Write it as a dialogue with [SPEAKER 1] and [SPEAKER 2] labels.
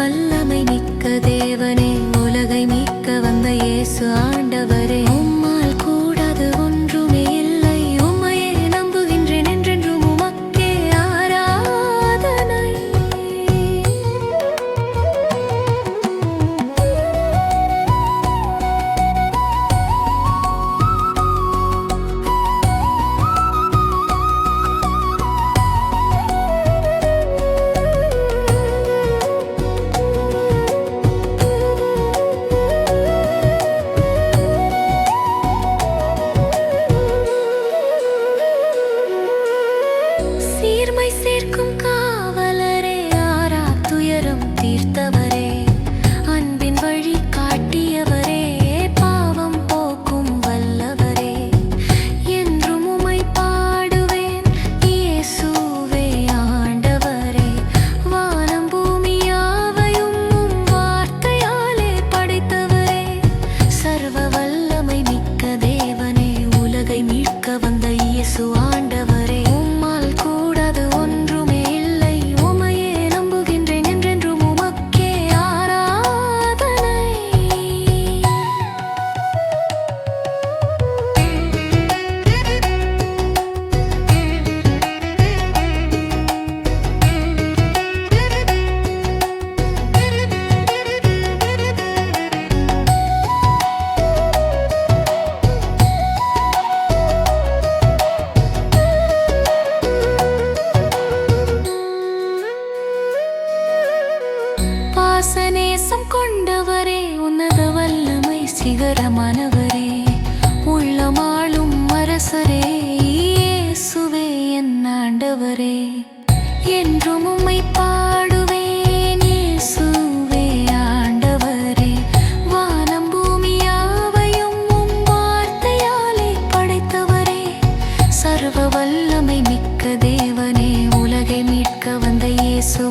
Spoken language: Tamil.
[SPEAKER 1] வல்லமை மிக்க தேவனே, உலகை மீட்க வந்த இயேசு ஆண்டவரே, உம்மால் கூடாது ஒன்றுமே இல்லை. உம்மையே நம்புகின்றேன், என்றென்றும் உமக்கே ஆராதனை. சீர்மை சேர்க்கும் காவலரே, ஆரா துயரம் தீர்த்தவரே, அன்பின் வழி காட்டியவரே, பாவம் போக்கும் வல்லவரே, என்றும் உம்மை பாடுவேன் இயேசுவே ஆண்டவரே. வானம் பூமி யாவையும் உம் வார்த்தையாலே படைத்தவரே, சர்வ வல்லமை மிக்க தேவனே, உலகை மீட்க வந்த இயேசு ஆண்டவரே, உம்மால் கூடாது ஒன்றுமே இல்லை. உம்மையே நம்புகின்றேன், என்றென்றும் உமக்கே ஆராதனை. பாசநேசம் கொண்டவரே, உன்னத வல்லமை சிகரமானவரே, உள்ளமாளும் அரசரே, இயேசுவே என் ஆண்டவரே, என்றும் உம்மை பாடுவேன் இயேசுவே ஆண்டவரே. வானம் பூமி யாவையும் உம் வார்த்தையாலே படைத்தவரே, சர்வ வல்லமை மிக்க தேவனே, உலகை மீட்க வந்த இயேசு